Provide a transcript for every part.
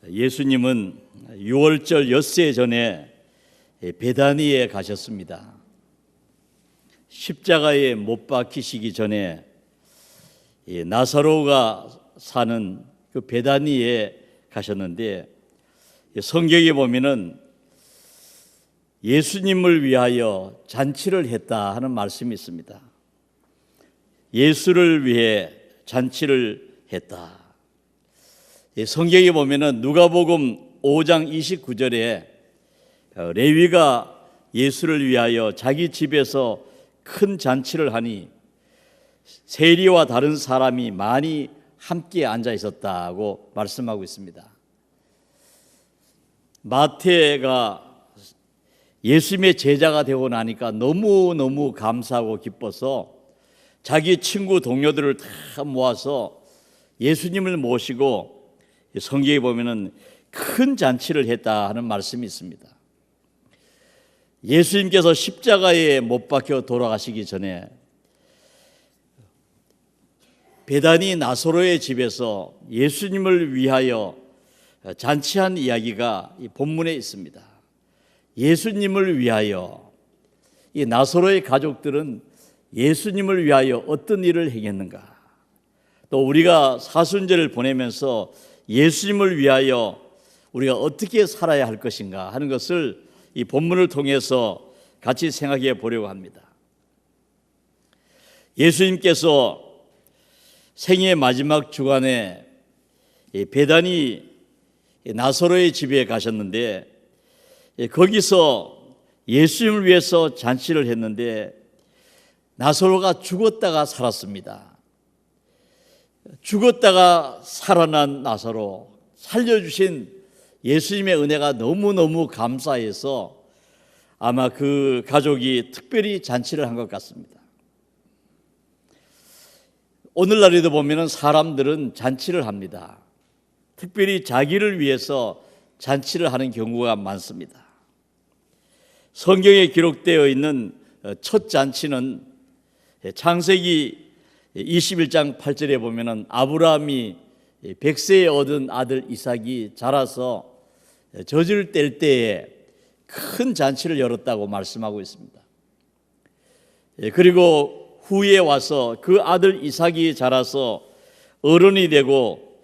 예수님은 6월절 엿새 전에 베다니에 가셨습니다. 십자가에 못 박히시기 전에 나사로가 사는 그 베다니에 가셨는데, 성경에 보면은 예수님을 위하여 잔치를 했다 하는 말씀이 있습니다. 예수를 위해 잔치를 했다. 성경에 보면은 누가복음 5장 29절에 레위가 예수를 위하여 자기 집에서 큰 잔치를 하니 세리와 다른 사람이 많이 함께 앉아 있었다고 말씀하고 있습니다. 마태가 예수님의 제자가 되고 나니까 너무너무 감사하고 기뻐서 자기 친구 동료들을 다 모아서 예수님을 모시고 성경에 보면은 큰 잔치를 했다 하는 말씀이 있습니다. 예수님께서 십자가에 못 박혀 돌아가시기 전에 베다니 나사로의 집에서 예수님을 위하여 잔치한 이야기가 이 본문에 있습니다. 예수님을 위하여, 이 나사로의 가족들은 예수님을 위하여 어떤 일을 행했는가? 또 우리가 사순절을 보내면서 예수님을 위하여 우리가 어떻게 살아야 할 것인가 하는 것을 이 본문을 통해서 같이 생각해 보려고 합니다. 예수님께서 생애 마지막 주간에 베다니 나사로의 집에 가셨는데, 거기서 예수님을 위해서 잔치를 했는데 나사로가 죽었다가 살았습니다. 죽었다가 살아난 나사로, 살려주신 예수님의 은혜가 너무너무 감사해서 아마 그 가족이 특별히 잔치를 한 것 같습니다. 오늘날에도 보면 사람들은 잔치를 합니다. 특별히 자기를 위해서 잔치를 하는 경우가 많습니다. 성경에 기록되어 있는 첫 잔치는 창세기 21장 8절에 보면 아브라함이 100세에 얻은 아들 이삭이 자라서 젖을 뗄 때에 큰 잔치를 열었다고 말씀하고 있습니다. 그리고 후에 와서 그 아들 이삭이 자라서 어른이 되고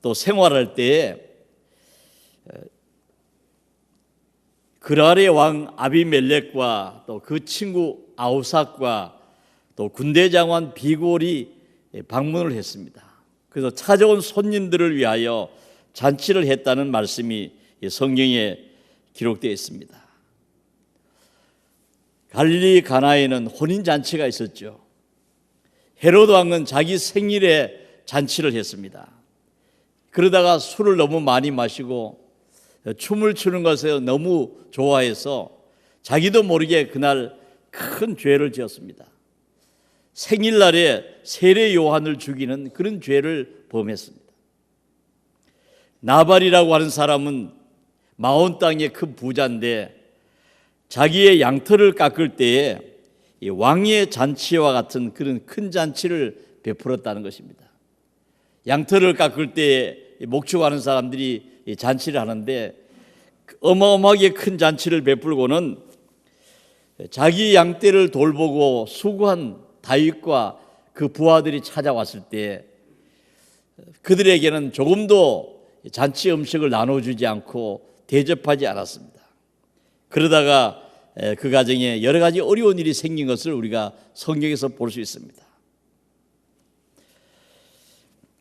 또 생활할 때에 그랄의 왕 아비멜렉과 또 그 친구 아우삭과 또 군대 장관 비골이 방문을 했습니다. 그래서 찾아온 손님들을 위하여 잔치를 했다는 말씀이 성경에 기록되어 있습니다. 갈릴리 가나에는 혼인 잔치가 있었죠. 헤로드 왕은 자기 생일에 잔치를 했습니다. 그러다가 술을 너무 많이 마시고 춤을 추는 것에 너무 좋아해서 자기도 모르게 그날 큰 죄를 지었습니다. 생일날에 세례 요한을 죽이는 그런 죄를 범했습니다. 나발이라고 하는 사람은 마온 땅의 큰 부자인데 자기의 양털을 깎을 때에 왕의 잔치와 같은 그런 큰 잔치를 베풀었다는 것입니다. 양털을 깎을 때에 목축하는 사람들이 잔치를 하는데 어마어마하게 큰 잔치를 베풀고는 자기 양떼를 돌보고 수고한 다윗과 그 부하들이 찾아왔을 때 그들에게는 조금도 잔치 음식을 나눠주지 않고 대접하지 않았습니다. 그러다가 그 가정에 여러 가지 어려운 일이 생긴 것을 우리가 성경에서 볼 수 있습니다.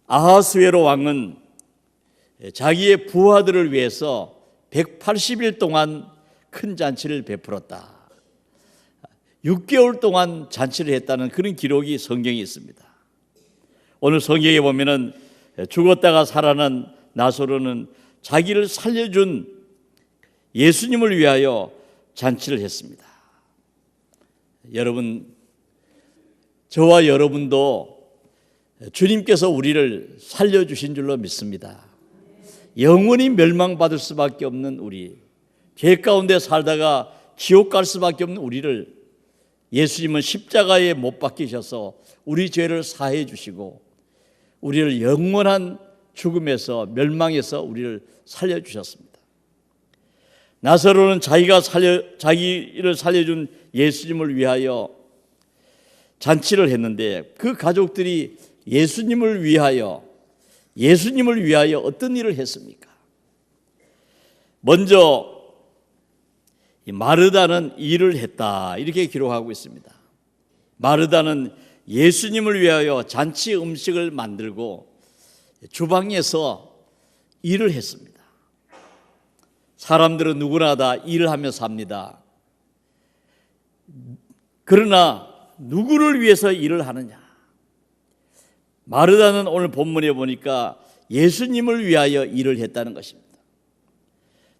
아하스웨로 왕은 자기의 부하들을 위해서 180일 동안 큰 잔치를 베풀었다. 6개월 동안 잔치를 했다는 그런 기록이 성경에 있습니다. 오늘 성경에 보면은 죽었다가 살아난 나사로는 자기를 살려준 예수님을 위하여 잔치를 했습니다. 여러분, 저와 여러분도 주님께서 우리를 살려주신 줄로 믿습니다. 영원히 멸망받을 수밖에 없는 우리, 죄 가운데 살다가 지옥 갈 수밖에 없는 우리를 예수님은 십자가에 못 박히셔서 우리 죄를 사해 주시고 우리를 영원한 죽음에서 멸망해서 우리를 살려주셨습니다. 나사로는 자기를 살려준 예수님을 위하여 잔치를 했는데 그 가족들이 예수님을 위하여 어떤 일을 했습니까? 먼저 마르다는 일을 했다 이렇게 기록하고 있습니다. 마르다는 예수님을 위하여 잔치 음식을 만들고 주방에서 일을 했습니다. 사람들은 누구나 다 일을 하며 삽니다. 그러나 누구를 위해서 일을 하느냐? 마르다는 오늘 본문에 보니까 예수님을 위하여 일을 했다는 것입니다.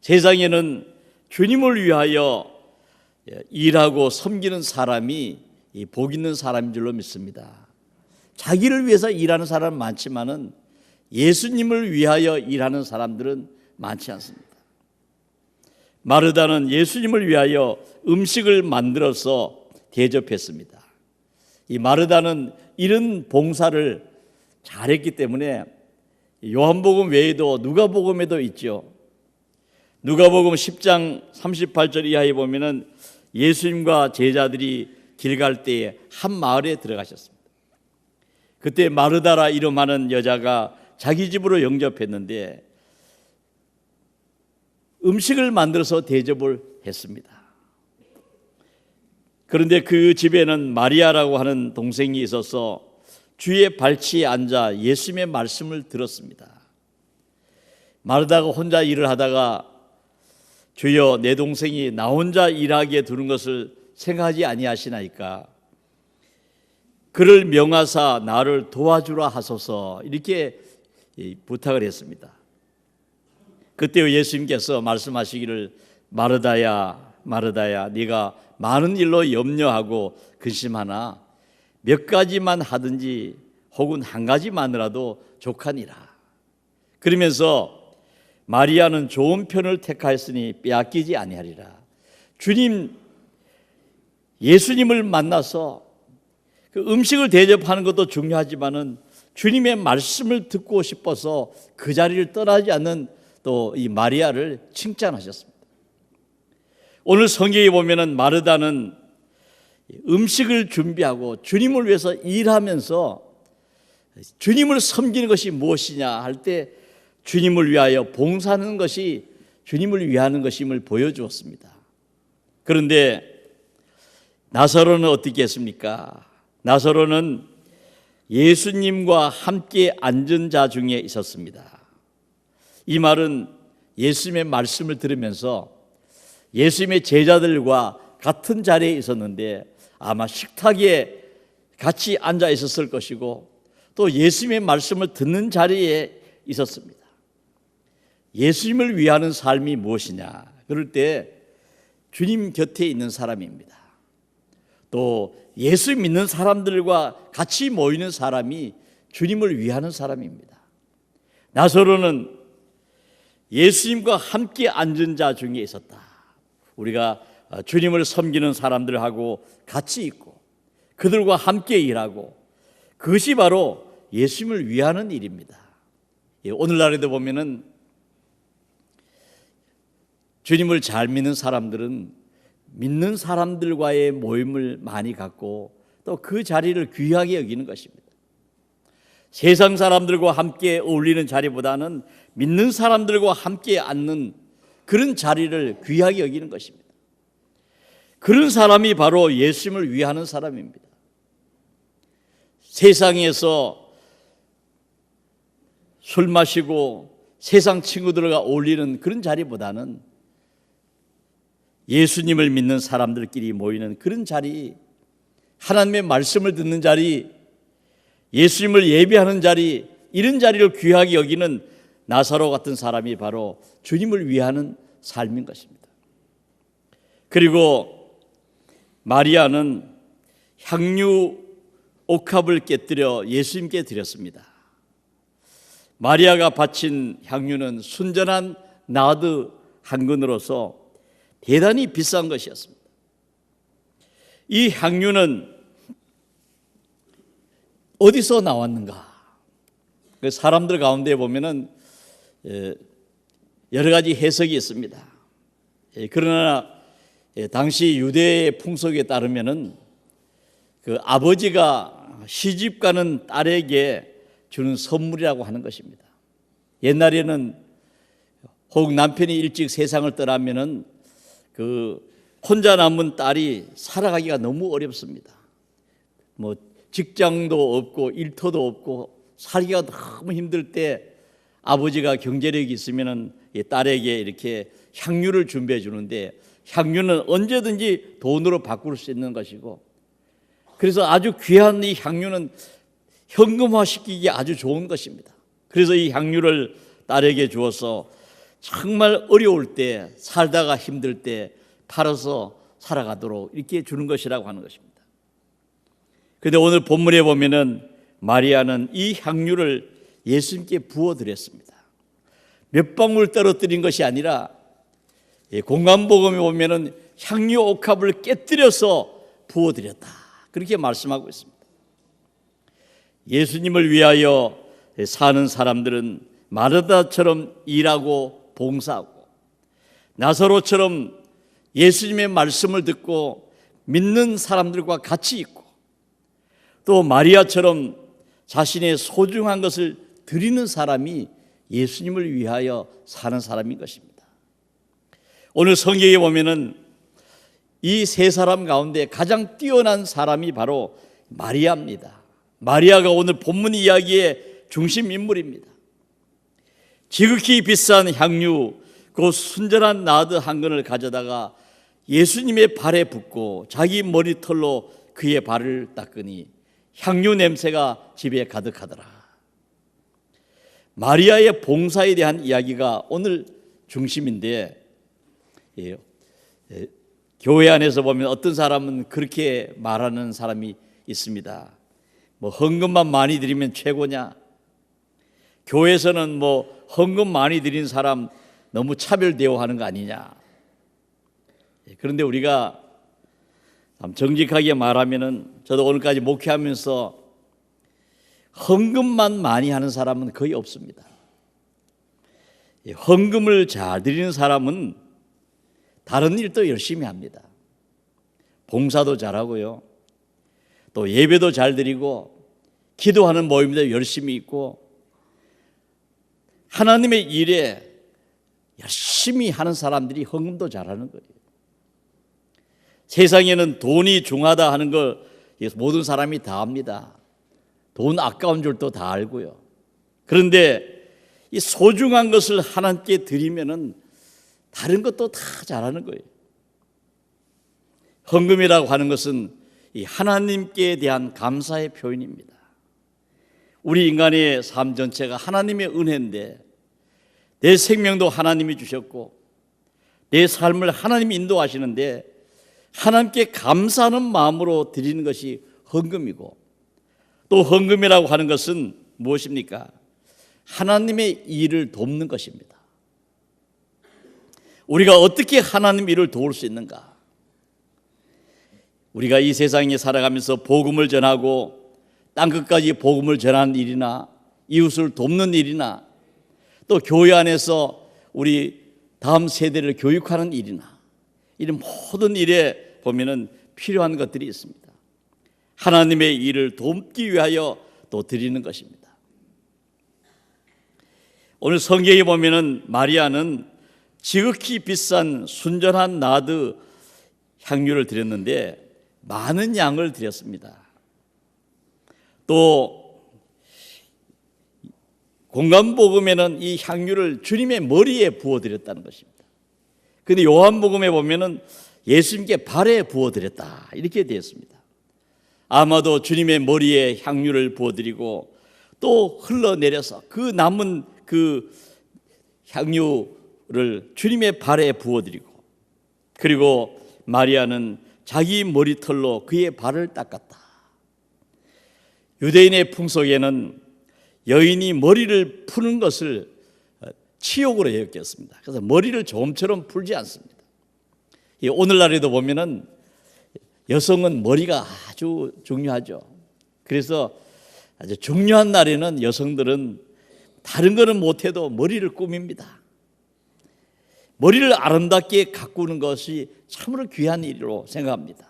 세상에는 주님을 위하여 일하고 섬기는 사람이 복 있는 사람인 줄로 믿습니다. 자기를 위해서 일하는 사람은 많지만은 예수님을 위하여 일하는 사람들은 많지 않습니다. 마르다는 예수님을 위하여 음식을 만들어서 대접했습니다. 이 마르다는 이런 봉사를 잘했기 때문에 요한복음 외에도 누가복음에도 있죠. 누가복음 10장 38절 이하에 보면은 예수님과 제자들이 길 갈 때에 한 마을에 들어가셨습니다. 그때 마르다라 이름하는 여자가 자기 집으로 영접했는데 음식을 만들어서 대접을 했습니다. 그런데 그 집에는 마리아라고 하는 동생이 있어서 주의 발치에 앉아 예수님의 말씀을 들었습니다. 마르다가 혼자 일을 하다가 주여 내 동생이 나 혼자 일하게 두는 것을 생각하지 아니하시나이까 그를 명하사 나를 도와주라 하소서 이렇게 부탁을 했습니다. 그때 예수님께서 말씀하시기를 마르다야 마르다야 네가 많은 일로 염려하고 근심하나 몇 가지만 하든지 혹은 한 가지만이라도 족하니라. 그러면서 마리아는 좋은 편을 택하였으니 빼앗기지 아니하리라. 예수님을 만나서 그 음식을 대접하는 것도 중요하지만은 주님의 말씀을 듣고 싶어서 그 자리를 떠나지 않는 또 이 마리아를 칭찬하셨습니다. 오늘 성경에 보면은 마르다는 음식을 준비하고 주님을 위해서 일하면서 주님을 섬기는 것이 무엇이냐 할 때 주님을 위하여 봉사하는 것이 주님을 위하는 것임을 보여주었습니다. 그런데 나사로는 어떻게 했습니까? 나사로는 예수님과 함께 앉은 자 중에 있었습니다. 이 말은 예수님의 말씀을 들으면서 예수님의 제자들과 같은 자리에 있었는데 아마 식탁에 같이 앉아 있었을 것이고 또 예수님의 말씀을 듣는 자리에 있었습니다. 예수님을 위하는 삶이 무엇이냐? 그럴 때 주님 곁에 있는 사람입니다. 또 예수 믿는 사람들과 같이 모이는 사람이 주님을 위하는 사람입니다. 나사로는 예수님과 함께 앉은 자 중에 있었다. 우리가 주님을 섬기는 사람들하고 같이 있고 그들과 함께 일하고 그것이 바로 예수님을 위하는 일입니다. 오늘날에도 보면은 주님을 잘 믿는 사람들은 믿는 사람들과의 모임을 많이 갖고 또 그 자리를 귀하게 여기는 것입니다. 세상 사람들과 함께 어울리는 자리보다는 믿는 사람들과 함께 앉는 그런 자리를 귀하게 여기는 것입니다. 그런 사람이 바로 예수님을 위하는 사람입니다. 세상에서 술 마시고 세상 친구들과 어울리는 그런 자리보다는 예수님을 믿는 사람들끼리 모이는 그런 자리, 하나님의 말씀을 듣는 자리, 예수님을 예배하는 자리, 이런 자리를 귀하게 여기는 나사로 같은 사람이 바로 주님을 위하는 삶인 것입니다. 그리고 마리아는 향유 옥합을 깨뜨려 예수님께 드렸습니다. 마리아가 바친 향유는 순전한 나드 한 근으로서 대단히 비싼 것이었습니다. 이 향유는 어디서 나왔는가? 그 사람들 가운데 보면은 여러 가지 해석이 있습니다. 그러나 당시 유대의 풍속에 따르면은 그 아버지가 시집 가는 딸에게 주는 선물이라고 하는 것입니다. 옛날에는 혹 남편이 일찍 세상을 떠나면은 그 혼자 남은 딸이 살아가기가 너무 어렵습니다. 뭐 직장도 없고 일터도 없고 살기가 너무 힘들 때 아버지가 경제력이 있으면은 딸에게 이렇게 향유를 준비해 주는데, 향유는 언제든지 돈으로 바꿀 수 있는 것이고, 그래서 아주 귀한 이 향유는 현금화 시키기 아주 좋은 것입니다. 그래서 이 향유를 딸에게 주어서 정말 어려울 때, 살다가 힘들 때 팔아서 살아가도록 이렇게 주는 것이라고 하는 것입니다. 그런데 오늘 본문에 보면은 마리아는 이 향유를 예수님께 부어드렸습니다. 몇 방울 떨어뜨린 것이 아니라 공관복음에 보면은 향유 옥합을 깨뜨려서 부어드렸다, 그렇게 말씀하고 있습니다. 예수님을 위하여 사는 사람들은 마르다처럼 일하고 봉사하고, 나사로처럼 예수님의 말씀을 듣고 믿는 사람들과 같이 있고, 또 마리아처럼 자신의 소중한 것을 드리는 사람이 예수님을 위하여 사는 사람인 것입니다. 오늘 성경에 보면은 이 세 사람 가운데 가장 뛰어난 사람이 바로 마리아입니다. 마리아가 오늘 본문 이야기의 중심 인물입니다. 지극히 비싼 향유, 그 순전한 나드 한 근을 가져다가 예수님의 발에 붓고 자기 머리털로 그의 발을 닦으니 향유 냄새가 집에 가득하더라. 마리아의 봉사에 대한 이야기가 오늘 중심인데, 교회 안에서 보면 어떤 사람은 그렇게 말하는 사람이 있습니다. 뭐 헌금만 많이 드리면 최고냐? 교회에서는 뭐 헌금 많이 드린 사람 너무 차별 대우하는 거 아니냐? 그런데 우리가 정직하게 말하면은, 저도 오늘까지 목회하면서 헌금만 많이 하는 사람은 거의 없습니다. 헌금을 잘 드리는 사람은 다른 일도 열심히 합니다. 봉사도 잘하고요, 또 예배도 잘 드리고, 기도하는 모임도 열심히 있고, 하나님의 일에 열심히 하는 사람들이 헌금도 잘하는 거예요. 세상에는 돈이 중하다 하는 걸 모든 사람이 다 압니다. 돈 아까운 줄도 다 알고요. 그런데 이 소중한 것을 하나님께 드리면은 다른 것도 다 잘하는 거예요. 헌금이라고 하는 것은 이 하나님께 대한 감사의 표현입니다. 우리 인간의 삶 전체가 하나님의 은혜인데, 내 생명도 하나님이 주셨고 내 삶을 하나님이 인도하시는데, 하나님께 감사하는 마음으로 드리는 것이 헌금이고, 또 헌금이라고 하는 것은 무엇입니까? 하나님의 일을 돕는 것입니다. 우리가 어떻게 하나님 일을 도울 수 있는가? 우리가 이 세상에 살아가면서 복음을 전하고 땅끝까지 복음을 전하는 일이나, 이웃을 돕는 일이나, 또 교회 안에서 우리 다음 세대를 교육하는 일이나, 이런 모든 일에 보면은 필요한 것들이 있습니다. 하나님의 일을 돕기 위하여 또 드리는 것입니다. 오늘 성경에 보면은 마리아는 지극히 비싼 순전한 나드 향유를 드렸는데 많은 양을 드렸습니다. 또 공관복음에는 이 향유를 주님의 머리에 부어드렸다는 것입니다. 그런데 요한복음에 보면은 예수님께 발에 부어드렸다, 이렇게 되어 있습니다. 아마도 주님의 머리에 향유를 부어드리고 또 흘러내려서 그 남은 그 향유를 주님의 발에 부어드리고, 그리고 마리아는 자기 머리털로 그의 발을 닦았다. 유대인의 풍속에는 여인이 머리를 푸는 것을 치욕으로 여겼습니다. 그래서 머리를 좀처럼 풀지 않습니다. 오늘날에도 보면은 여성은 머리가 아주 중요하죠. 그래서 아주 중요한 날에는 여성들은 다른 거는 못해도 머리를 꾸밉니다. 머리를 아름답게 가꾸는 것이 참으로 귀한 일이라고 생각합니다.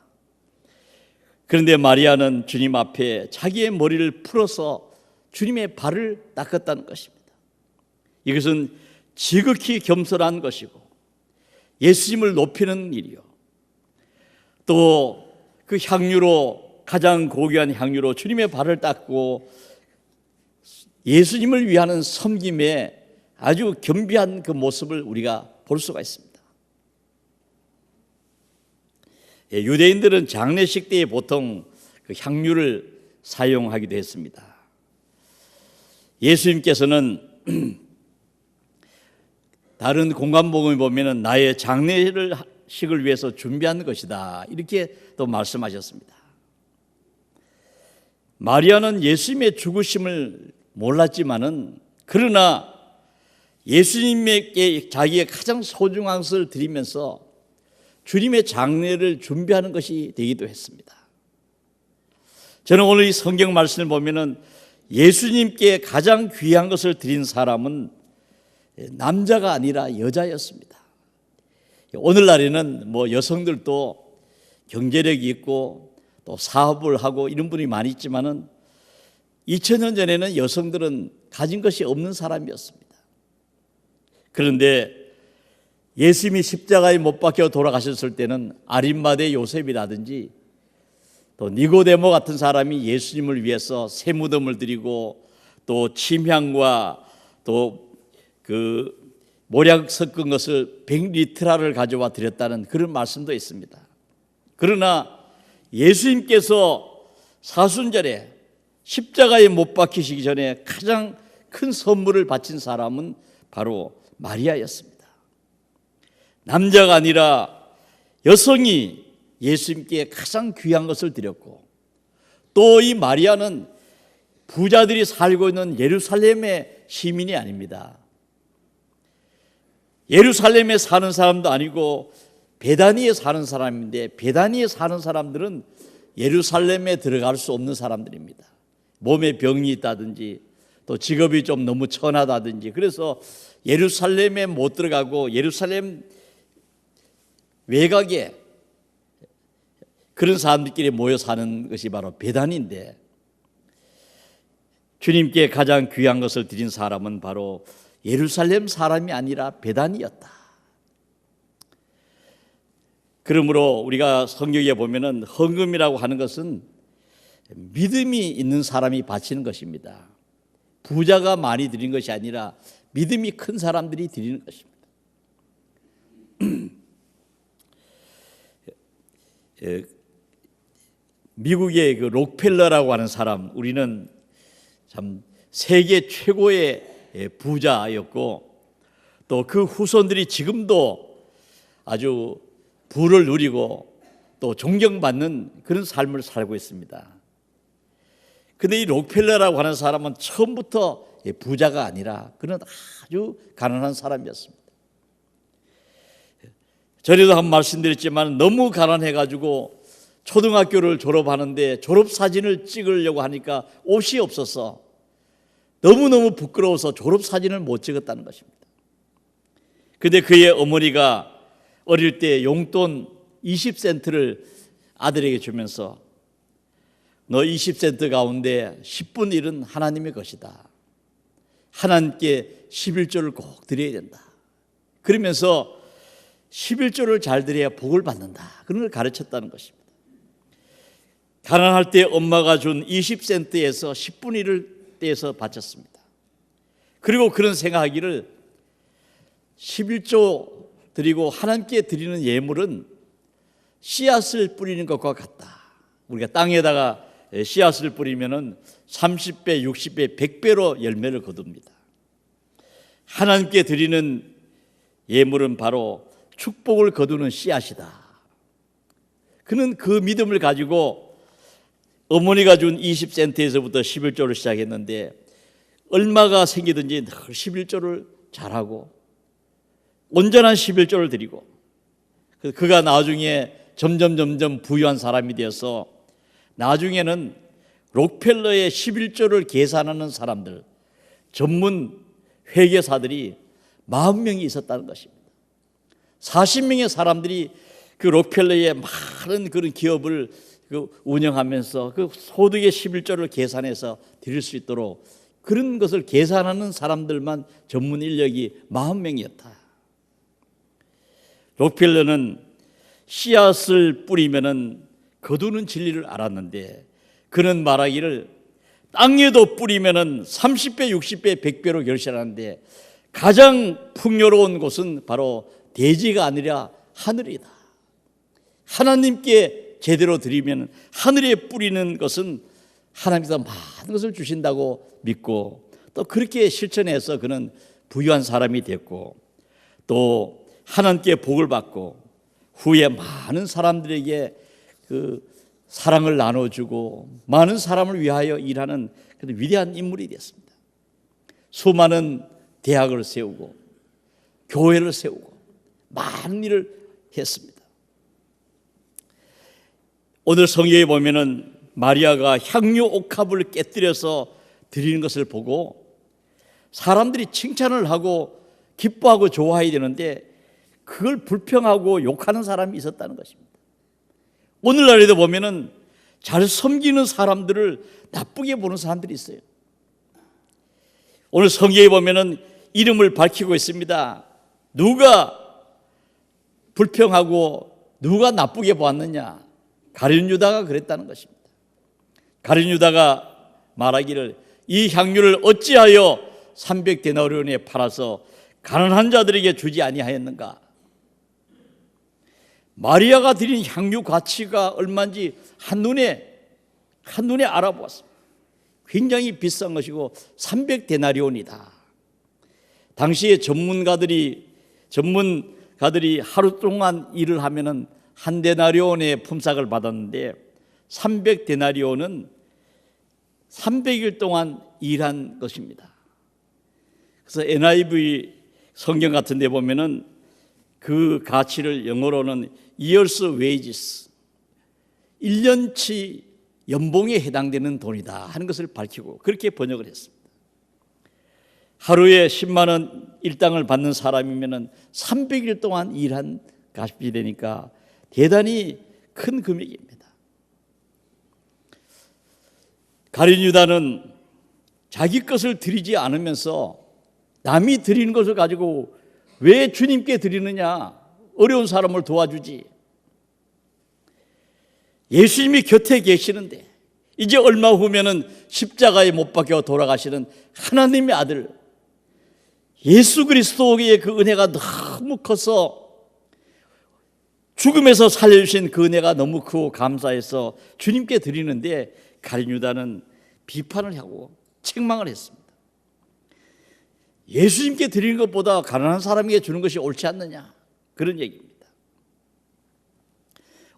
그런데 마리아는 주님 앞에 자기의 머리를 풀어서 주님의 발을 닦았다는 것입니다. 이것은 지극히 겸손한 것이고 예수님을 높이는 일이요, 또 그 향유로, 가장 고귀한 향유로 주님의 발을 닦고 예수님을 위하는 섬김에 아주 겸비한 그 모습을 우리가 볼 수가 있습니다. 유대인들은 장례식 때에 보통 그 향유를 사용하기도 했습니다. 예수님께서는 다른 공관복음에 보면은 나의 장례식을 위해서 준비한 것이다, 이렇게 또 말씀하셨습니다. 마리아는 예수님의 죽으심을 몰랐지만은 그러나 예수님에게 자기의 가장 소중한 것을 드리면서 주님의 장례를 준비하는 것이 되기도 했습니다. 저는 오늘 이 성경 말씀을 보면은 예수님께 가장 귀한 것을 드린 사람은 남자가 아니라 여자였습니다. 오늘날에는 뭐 여성들도 경제력이 있고 또 사업을 하고 이런 분이 많이 있지만은 2000년 전에는 여성들은 가진 것이 없는 사람이었습니다. 그런데 예수님이 십자가에 못 박혀 돌아가셨을 때는 아림마대 요셉이라든지 또 니고데모 같은 사람이 예수님을 위해서 새 무덤을 드리고 또 침향과 또 그 모략 섞은 것을 100리트라를 가져와 드렸다는 그런 말씀도 있습니다. 그러나 예수님께서 사순절에 십자가에 못 박히시기 전에 가장 큰 선물을 바친 사람은 바로 마리아였습니다. 남자가 아니라 여성이 예수님께 가장 귀한 것을 드렸고, 또 이 마리아는 부자들이 살고 있는 예루살렘의 시민이 아닙니다. 예루살렘에 사는 사람도 아니고 베다니에 사는 사람인데, 베다니에 사는 사람들은 예루살렘에 들어갈 수 없는 사람들입니다. 몸에 병이 있다든지 또 직업이 좀 너무 천하다든지, 그래서 예루살렘에 못 들어가고 예루살렘 외곽에 그런 사람들끼리 모여 사는 것이 바로 베다니인데, 주님께 가장 귀한 것을 드린 사람은 바로 예루살렘 사람이 아니라 베다니였다. 그러므로 우리가 성경에 보면은 헌금이라고 하는 것은 믿음이 있는 사람이 바치는 것입니다. 부자가 많이 드린 것이 아니라 믿음이 큰 사람들이 드리는 것입니다. 미국의 그 록펠러라고 하는 사람, 우리는 참 세계 최고의 부자였고 또 그 후손들이 지금도 아주 부를 누리고 또 존경받는 그런 삶을 살고 있습니다. 그런데 이 록펠러라고 하는 사람은 처음부터 부자가 아니라 그는 아주 가난한 사람이었습니다. 전에도 한 번 말씀드렸지만 너무 가난해가지고 초등학교를 졸업하는데 졸업사진을 찍으려고 하니까 옷이 없어서 너무너무 부끄러워서 졸업사진을 못 찍었다는 것입니다. 그런데 그의 어머니가 어릴 때 용돈 20센트를 아들에게 주면서 너 20센트 가운데 10분 1은 하나님의 것이다. 하나님께 11조를 꼭 드려야 된다. 그러면서 11조를 잘 드려야 복을 받는다. 그런 걸 가르쳤다는 것입니다. 가난할 때 엄마가 준 20센트에서 10분 1을 떼서 바쳤습니다. 그리고 그런 생각하기를 11조 드리고 하나님께 드리는 예물은 씨앗을 뿌리는 것과 같다. 우리가 땅에다가 씨앗을 뿌리면은 30배, 60배, 100배로 열매를 거둡니다. 하나님께 드리는 예물은 바로 축복을 거두는 씨앗이다. 그는 그 믿음을 가지고 어머니가 준 20센트에서부터 11조를 시작했는데 얼마가 생기든지 늘 11조를 잘하고 온전한 11조를 드리고, 그가 나중에 점점 부유한 사람이 되어서 나중에는 록펠러의 11조를 계산하는 사람들, 전문 회계사들이 40명이 있었다는 것입니다. 40명의 사람들이 그 록펠러의 많은 그런 기업을 운영하면서 그 소득의 11조를 계산해서 드릴 수 있도록 그런 것을 계산하는 사람들만 전문 인력이 40명이었다. 록펠러는 씨앗을 뿌리면은 거두는 진리를 알았는데 그는 말하기를 땅에도 뿌리면은 30배, 60배, 100배로 결실하는데 가장 풍요로운 곳은 바로 대지가 아니라 하늘이다. 하나님께 제대로 드리면 하늘에 뿌리는 것은 하나님께서 많은 것을 주신다고 믿고 또 그렇게 실천해서 그는 부유한 사람이 됐고 또 하나님께 복을 받고 후에 많은 사람들에게 그 사랑을 나눠주고 많은 사람을 위하여 일하는 그런 위대한 인물이 됐습니다. 수많은 대학을 세우고 교회를 세우고 많은 일을 했습니다. 오늘 성경에 보면은 마리아가 향유 옥합을 깨뜨려서 드리는 것을 보고 사람들이 칭찬을 하고 기뻐하고 좋아해야 되는데 그걸 불평하고 욕하는 사람이 있었다는 것입니다. 오늘날에도 보면은 잘 섬기는 사람들을 나쁘게 보는 사람들이 있어요. 오늘 성경에 보면은 이름을 밝히고 있습니다. 누가 불평하고 누가 나쁘게 보았느냐? 가룟 유다가 그랬다는 것입니다. 가룟 유다가 말하기를 이 향유를 어찌하여 300데나리온에 팔아서 가난한 자들에게 주지 아니하였는가? 마리아가 드린 향유 가치가 얼마인지 한눈에 알아보았습니다. 굉장히 비싼 것이고 300데나리온이다. 당시에 전문가들이 하루 동안 일을 하면은 한 데나리온의 품삯을 받았는데 300데나리온은 300일 동안 일한 것입니다. 그래서 NIV 성경 같은 데 보면은 그 가치를 영어로는 years wages 1년치 연봉에 해당되는 돈이다 하는 것을 밝히고 그렇게 번역을 했습니다. 하루에 10만 원 일당을 받는 사람이면은 300일 동안 일한 값이 되니까 대단히 큰 금액입니다. 가룟 유다는 자기 것을 드리지 않으면서 남이 드리는 것을 가지고 왜 주님께 드리느냐? 어려운 사람을 도와주지. 예수님이 곁에 계시는데 이제 얼마 후면은 십자가에 못 박혀 돌아가시는 하나님의 아들 예수 그리스도의 그 은혜가 너무 커서 죽음에서 살려주신 그 은혜가 너무 크고 감사해서 주님께 드리는데 가룟 유다는 비판을 하고 책망을 했습니다. 예수님께 드리는 것보다 가난한 사람에게 주는 것이 옳지 않느냐 그런 얘기입니다.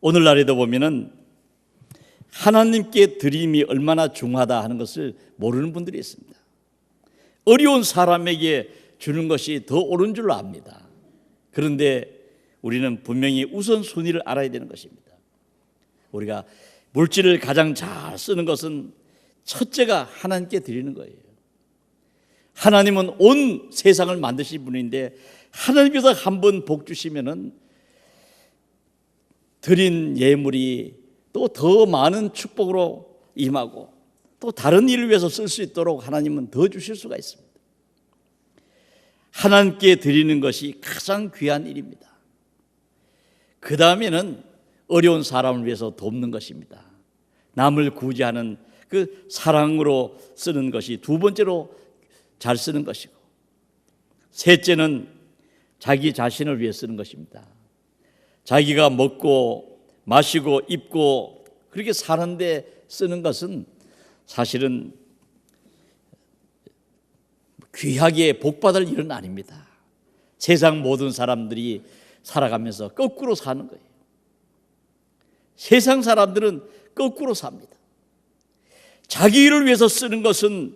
오늘날에도 보면은 하나님께 드림이 얼마나 중하다 하는 것을 모르는 분들이 있습니다. 어려운 사람에게 주는 것이 더 옳은 줄로 압니다. 그런데 우리는 분명히 우선순위를 알아야 되는 것입니다. 우리가 물질을 가장 잘 쓰는 것은 첫째가 하나님께 드리는 거예요. 하나님은 온 세상을 만드신 분인데 하나님께서 한번 복 주시면은 드린 예물이 또 더 많은 축복으로 임하고 또 다른 일을 위해서 쓸 수 있도록 하나님은 더 주실 수가 있습니다. 하나님께 드리는 것이 가장 귀한 일입니다. 그 다음에는 어려운 사람을 위해서 돕는 것입니다. 남을 구제하는 그 사랑으로 쓰는 것이 두 번째로 잘 쓰는 것이고 셋째는 자기 자신을 위해 쓰는 것입니다. 자기가 먹고 마시고 입고 그렇게 사는데 쓰는 것은 사실은 귀하게 복받을 일은 아닙니다. 세상 모든 사람들이 살아가면서 거꾸로 사는 거예요. 세상 사람들은 거꾸로 삽니다. 자기 일을 위해서 쓰는 것은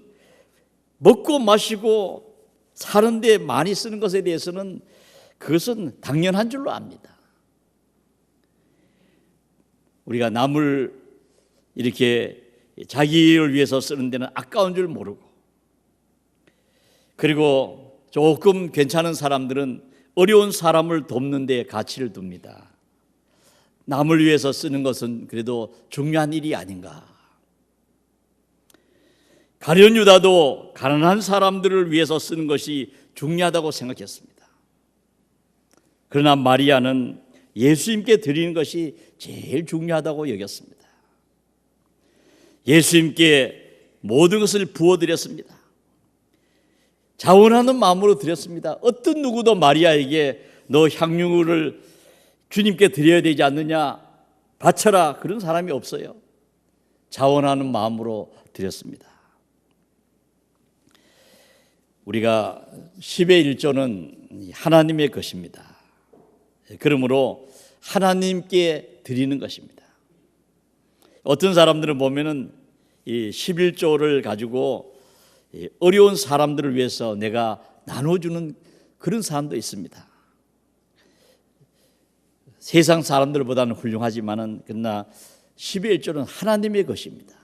먹고 마시고 사는데 많이 쓰는 것에 대해서는 그것은 당연한 줄로 압니다. 우리가 남을 이렇게 자기 일을 위해서 쓰는 데는 아까운 줄 모르고 그리고 조금 괜찮은 사람들은 어려운 사람을 돕는 데 가치를 둡니다. 남을 위해서 쓰는 것은 그래도 중요한 일이 아닌가. 가룟 유다도 가난한 사람들을 위해서 쓰는 것이 중요하다고 생각했습니다. 그러나 마리아는 예수님께 드리는 것이 제일 중요하다고 여겼습니다. 예수님께 모든 것을 부어드렸습니다. 자원하는 마음으로 드렸습니다. 어떤 누구도 마리아에게 너 향유를 주님께 드려야 되지 않느냐, 바쳐라, 그런 사람이 없어요. 자원하는 마음으로 드렸습니다. 우리가 10의 1조는 하나님의 것입니다. 그러므로 하나님께 드리는 것입니다. 어떤 사람들은 보면은 이 11조를 가지고 어려운 사람들을 위해서 내가 나눠주는 그런 사람도 있습니다. 세상 사람들보다는 훌륭하지만은 그러나 10의 1조는 하나님의 것입니다.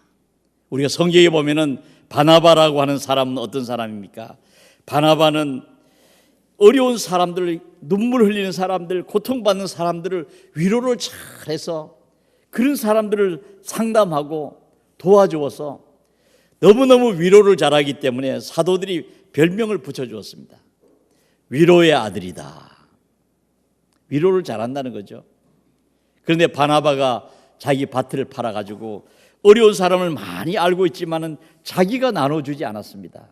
우리가 성경에 보면은 바나바라고 하는 사람은 어떤 사람입니까? 바나바는 어려운 사람들, 눈물 흘리는 사람들, 고통받는 사람들을 위로를 잘해서 그런 사람들을 상담하고 도와주어서 너무너무 위로를 잘하기 때문에 사도들이 별명을 붙여주었습니다. 위로의 아들이다. 위로를 잘한다는 거죠. 그런데 바나바가 자기 밭을 팔아가지고 어려운 사람을 많이 알고 있지만은 자기가 나눠주지 않았습니다.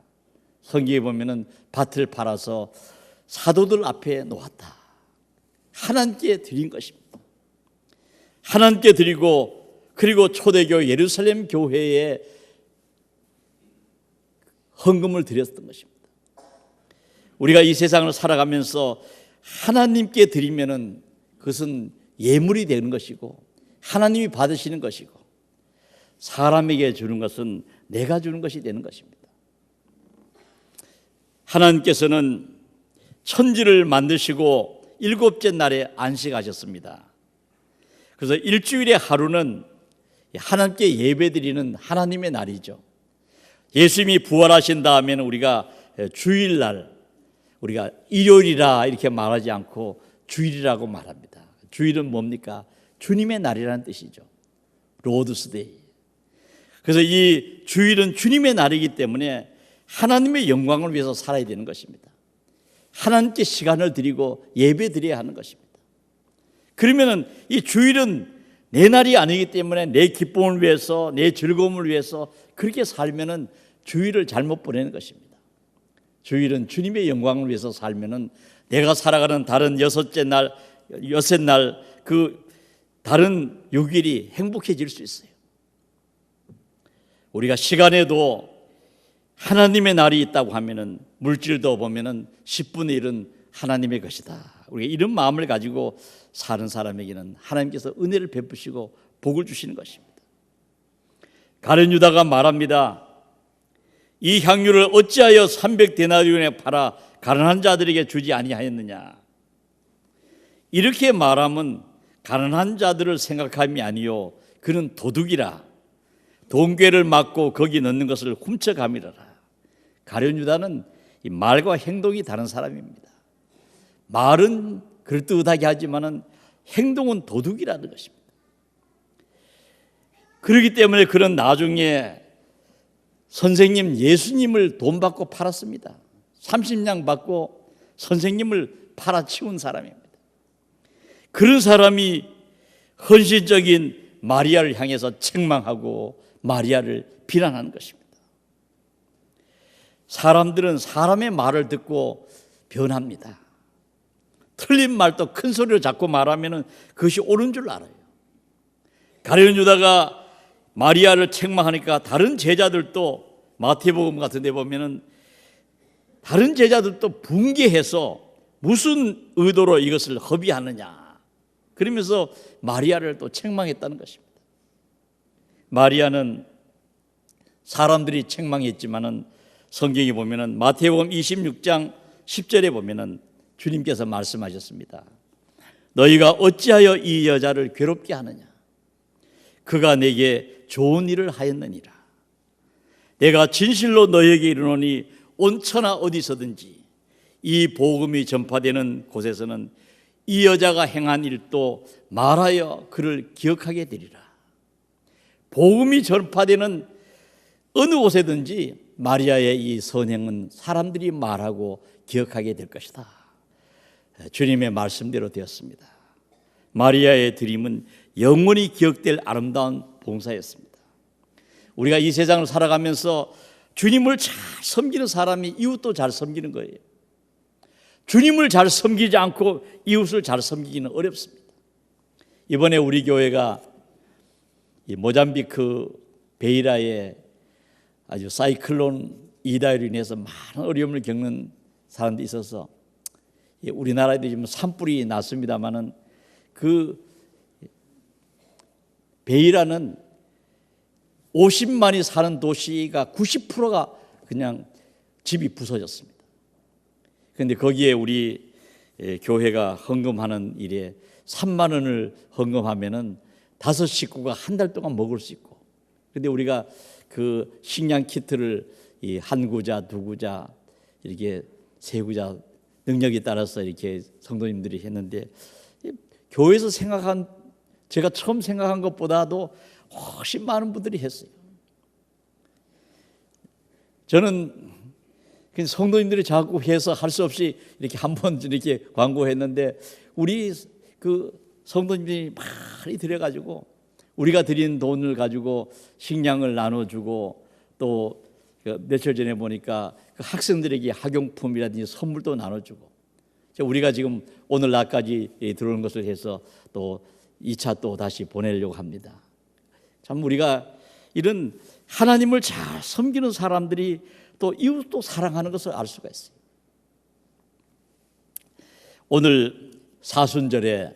성경에 보면은 밭을 팔아서 사도들 앞에 놓았다. 하나님께 드린 것입니다. 하나님께 드리고 그리고 초대교 예루살렘 교회에 헌금을 드렸던 것입니다. 우리가 이 세상을 살아가면서 하나님께 드리면은 그것은 예물이 되는 것이고 하나님이 받으시는 것이고 사람에게 주는 것은 내가 주는 것이 되는 것입니다. 하나님께서는 천지를 만드시고 일곱째 날에 안식하셨습니다. 그래서 일주일의 하루는 하나님께 예배드리는 하나님의 날이죠. 예수님이 부활하신 다음에는 우리가 주일날, 우리가 일요일이라 이렇게 말하지 않고 주일이라고 말합니다. 주일은 뭡니까? 주님의 날이라는 뜻이죠. 로드스데이. 그래서 이 주일은 주님의 날이기 때문에 하나님의 영광을 위해서 살아야 되는 것입니다. 하나님께 시간을 드리고 예배 드려야 하는 것입니다. 그러면은 이 주일은 내 날이 아니기 때문에 내 기쁨을 위해서, 내 즐거움을 위해서 그렇게 살면은 주일을 잘못 보내는 것입니다. 주일은 주님의 영광을 위해서 살면은 내가 살아가는 다른 여섯째 날, 여섯 날 그 다른 6일이 행복해질 수 있어요. 우리가 시간에도 하나님의 날이 있다고 하면은 물질도 보면은 10분의 1은 하나님의 것이다. 우리가 이런 마음을 가지고 사는 사람에게는 하나님께서 은혜를 베푸시고 복을 주시는 것입니다. 가룟 유다가 말합니다. 이 향유를 어찌하여 300데나리온에 팔아 가난한 자들에게 주지 아니하였느냐. 이렇게 말하면 가난한 자들을 생각함이 아니요 그는 도둑이라 돈괴를 맞고 거기 넣는 것을 훔쳐가미라라. 가룟 유다는 이 말과 행동이 다른 사람입니다. 말은 그럴듯하게 하지만은 행동은 도둑이라는 것입니다. 그렇기 때문에 그는 나중에 선생님 예수님을 돈 받고 팔았습니다. 30냥 받고 선생님을 팔아치운 사람입니다. 그런 사람이 헌신적인 마리아를 향해서 책망하고 마리아를 비난하는 것입니다. 사람들은 사람의 말을 듣고 변합니다. 틀린 말도 큰 소리로 자꾸 말하면 그것이 옳은 줄 알아요. 가룟 유다가 마리아를 책망하니까 다른 제자들도 마태복음 같은 데 보면은 다른 제자들도 붕괴해서 무슨 의도로 이것을 허비하느냐 그러면서 마리아를 또 책망했다는 것입니다. 마리아는 사람들이 책망했지만은 성경에 보면은 마태복음 26장 10절에 보면은 주님께서 말씀하셨습니다. 너희가 어찌하여 이 여자를 괴롭게 하느냐? 그가 내게 좋은 일을 하였느니라. 내가 진실로 너희에게 이르노니 온천하 어디서든지 이 복음이 전파되는 곳에서는 이 여자가 행한 일도 말하여 그를 기억하게 되리라. 복음이 전파되는 어느 곳에든지 마리아의 이 선행은 사람들이 말하고 기억하게 될 것이다. 주님의 말씀대로 되었습니다. 마리아의 드림은 영원히 기억될 아름다운 봉사였습니다. 우리가 이 세상을 살아가면서 주님을 잘 섬기는 사람이 이웃도 잘 섬기는 거예요. 주님을 잘 섬기지 않고 이웃을 잘 섬기기는 어렵습니다. 이번에 우리 교회가 이 모잠비크 베이라에 아주 사이클론 이다로 인해서 많은 어려움을 겪는 사람들이 있어서 우리나라에도 지금 산불이 났습니다마는 그 베이라는 50만이 사는 도시가 90%가 그냥 집이 부서졌습니다. 그런데 거기에 우리 교회가 헌금하는 일에 3만 원을 헌금하면은 5 식구가 한 달 동안 먹을 수 있고, 그런데 우리가 그 식량 키트를 이 한 구자, 두 구자, 이렇게 세 구자 능력에 따라서 이렇게 성도님들이 했는데, 교회에서 생각한, 제가 처음 생각한 것보다도 훨씬 많은 분들이 했어요. 저는 성도님들이 자꾸 해서 할 수 없이 이렇게 한 번 이렇게 광고했는데, 우리 그 성도님들이 많이 드려가지고 우리가 드린 돈을 가지고 식량을 나눠주고, 또 며칠 전에 보니까 그 학생들에게 학용품이라든지 선물도 나눠주고, 우리가 지금 오늘 낮까지 들어오는 것을 해서 또 2차 또 다시 보내려고 합니다. 참 우리가 이런 하나님을 잘 섬기는 사람들이 또 이웃도 사랑하는 것을 알 수가 있어요. 오늘 사순절에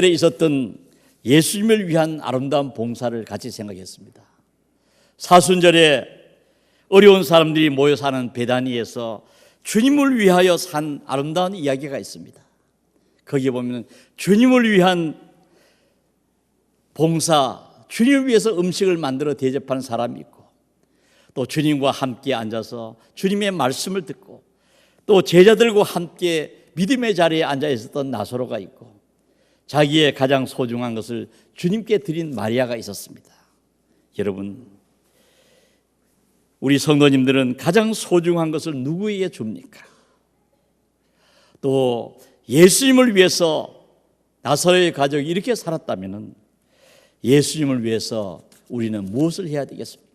있었던 예수님을 위한 아름다운 봉사를 같이 생각했습니다. 사순절에 어려운 사람들이 모여 사는 베다니에서 주님을 위하여 산 아름다운 이야기가 있습니다. 거기에 보면 주님을 위한 봉사, 주님을 위해서 음식을 만들어 대접하는 사람이 있고, 또 주님과 함께 앉아서 주님의 말씀을 듣고, 또 제자들과 함께 믿음의 자리에 앉아 있었던 나사로가 있고, 자기의 가장 소중한 것을 주님께 드린 마리아가 있었습니다. 여러분, 우리 성도님들은 가장 소중한 것을 누구에게 줍니까? 또 예수님을 위해서 나사로의 가족이 이렇게 살았다면 예수님을 위해서 우리는 무엇을 해야 되겠습니까?